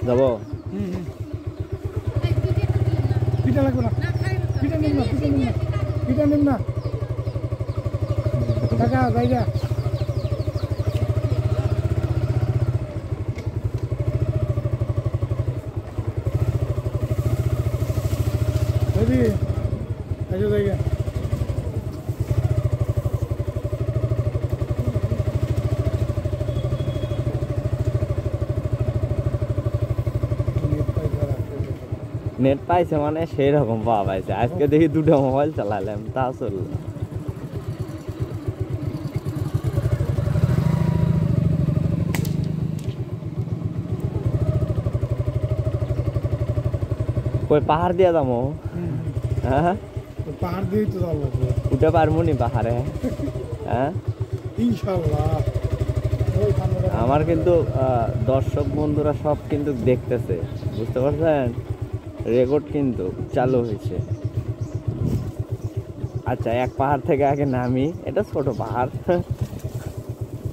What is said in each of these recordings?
যাবো পিঠা লাগবে না, পিঠা নিন না, পিঠা নিন না, পিঠা নিন না টাকা জায়গা জায়গা নেট পাইছে মানে সেই রকম পাওয়া পাইছে। আজকে দেখি দুটো মোবাইল চালালাম তা চলল। কই পাহাড় দিয়া যাবো? হ্যাঁ পাহাড় দিয়ে তো যাবো, উঠে পারবো নি পাহাড়ে? হ্যাঁ ইনশাআল্লাহ। আমার কিন্তু দর্শক বন্ধুরা সব কিন্তু দেখতেছে, বুঝতে পারছেন? রেকর্ড কিন্তু চালু হয়েছে। আচ্ছা, এক পাহাড় থেকে আগে নামি। এটা ছোট পাহাড়,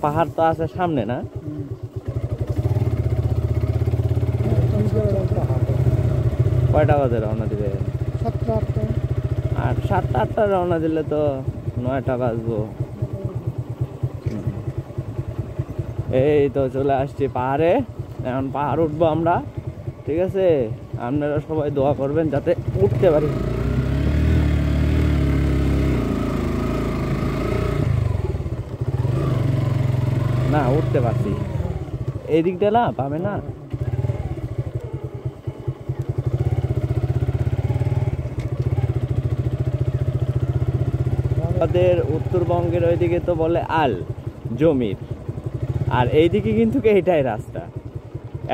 পাহাড় তো আছে সামনে না? কয়টা বাজে রওনা দিবে? 7টা 8টা। আর 7টা 8টা রওনা দিলে তো 9টা বাজবো। এই তো চলে আসছি পাহাড়ে, এখন পাহাড় উঠবো আমরা। ঠিক আছে, আপনারা সবাই দোয়া করবেন যাতে উঠতে পারি। না উঠতে পারছি, এই দিকটা না পাবে না। আমাদের উত্তরবঙ্গের ওইদিকে তো বলে আল জমির, আর এইদিকে কিন্তু এইটাই রাস্তা,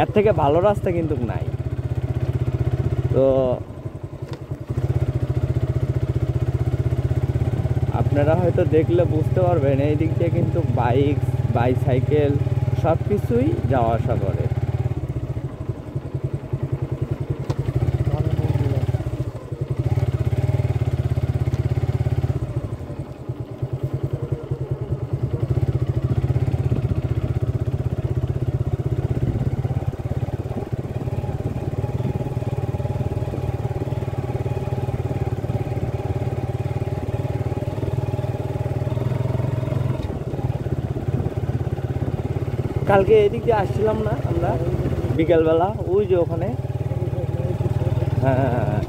এর থেকে ভালো রাস্তা কিন্তু নাই। তো আপনারা হয়তো দেখলে বুঝতে পারবেন, এই দিক দিয়ে কিন্তু বাইক বাইসাইকেল সব কিছুই যাওয়া আসা করে। কালকে এদিক দিয়ে আসছিলাম না আমরা বিকেলবেলা, ওই যে ওখানে। হ্যাঁ,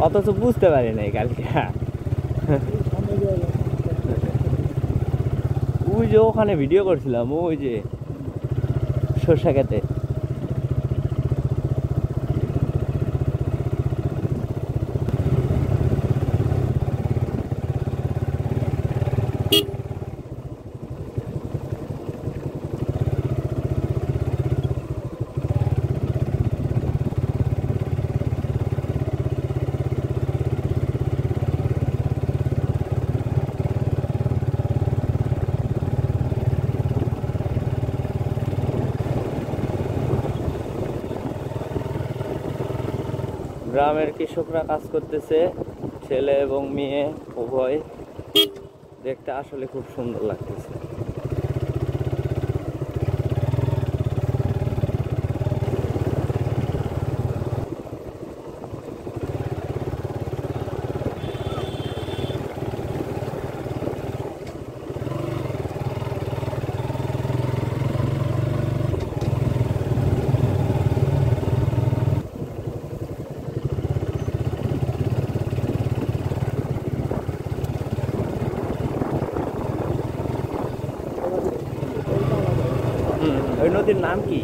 অথচ বুঝতে পারি নাই কালকে। ওই যে ওখানে ভিডিও করছিলাম, ওই যে সরষা খেতে। গ্রামের কৃষকরা কাজ করতেছে, ছেলে এবং মেয়ে উভয়। দেখতে আসলে খুব সুন্দর লাগতেছে। ওই নদীর নাম কি?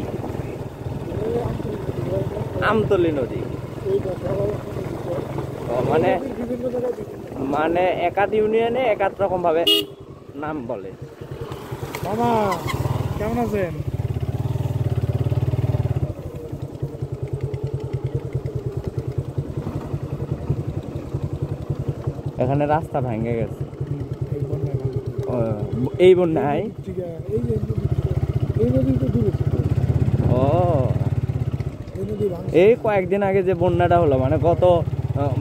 আমতলী নদী। মানে মানে একাধ ইউনিয়নে একাধ রকম ভাবে নাম বলে। মামা কেমন আছেন? এখানে রাস্তা ভেঙে গেছে এই বন্যায়। ও, এই কয়েকদিন আগে যে বন্যাটা হলো,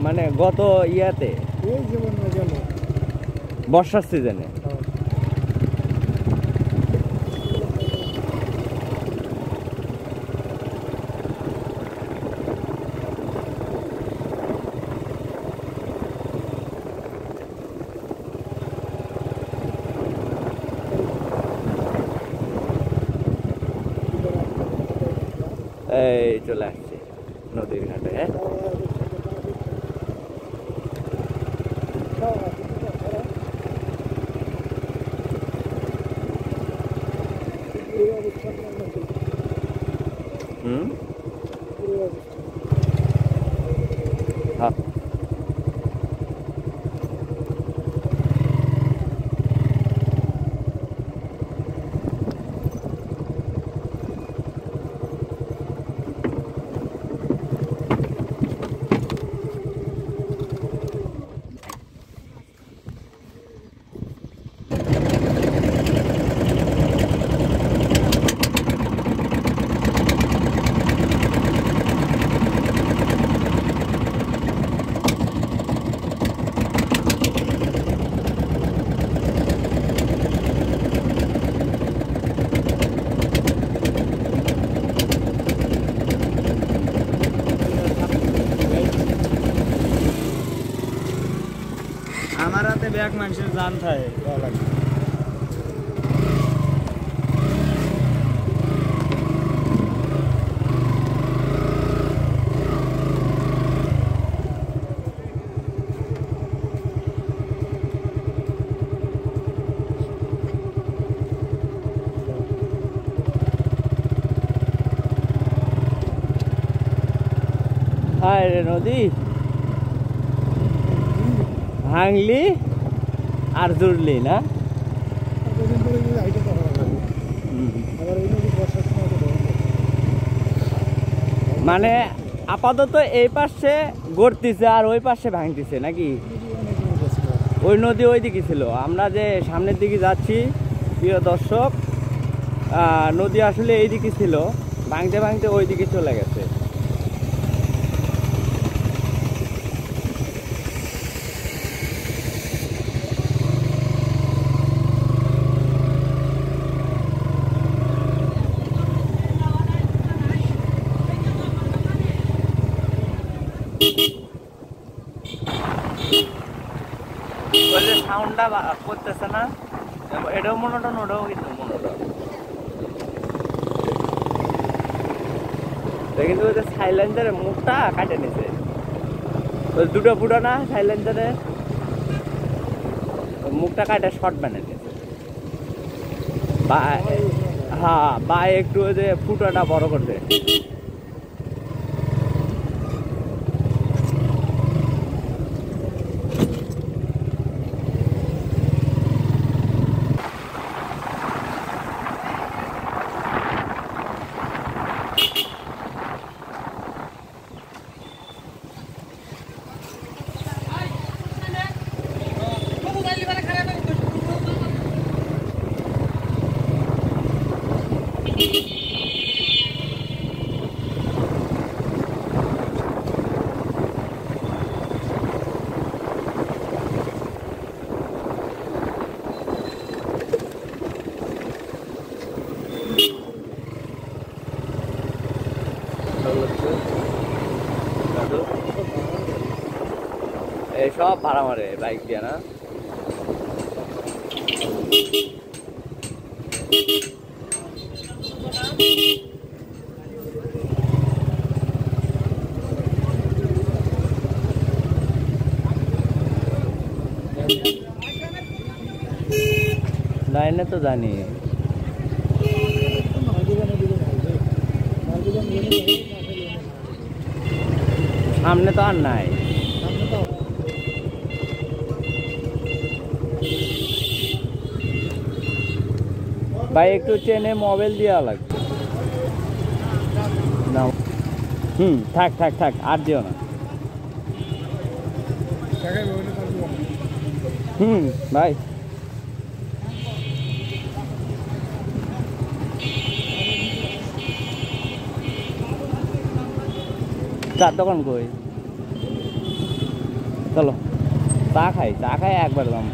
মানে গত ইয়াতে বর্ষার সিজনে। এই চলে আসছে নদীর ঘাটে। হ্যাঁ হুম হ্যাঁ আমার হাতে ব্যাগ মানুষের জান থাকে হায় রে নদী, ভাঙলি আর জুড়লি না। মানে আপাতত এই পাশে গড়তিছে আর ওই পাশে ভাঙতিছে নাকি? ওই নদী ওই দিকে ছিল, আমরা যে সামনের দিকে যাচ্ছি প্রিয় দর্শক, নদী আসলে এই দিকে ছিল, ভাঙতে ভাঙতে ওই দিকে চলে গেছে। সাউন্ডটা করতেছে না, এটাও মনোটন ওটাও কিন্তু মনোটন, কিন্তু ওই যে সাইলেন্সারের মুখটা কাটে নিছে, ওই দুটো ফুটো না সাইলেন্সারের মুখটা কাটে শর্ট বানিয়ে নিয়েছে, বা হ্যাঁ বা একটু ওই যে ফুটোটা বড় করছে। এই সব ভাড়া মারে বাইক দিয়ে না, লাইনে তো জানি সামনে তো আর নাই। ভাই একটু চেনে মোবাইল দেওয়া লাগবে না। থাক থাক থাক আর দিও না। ভাই চার দোকান কই, চলো চা খাই একবার দাম।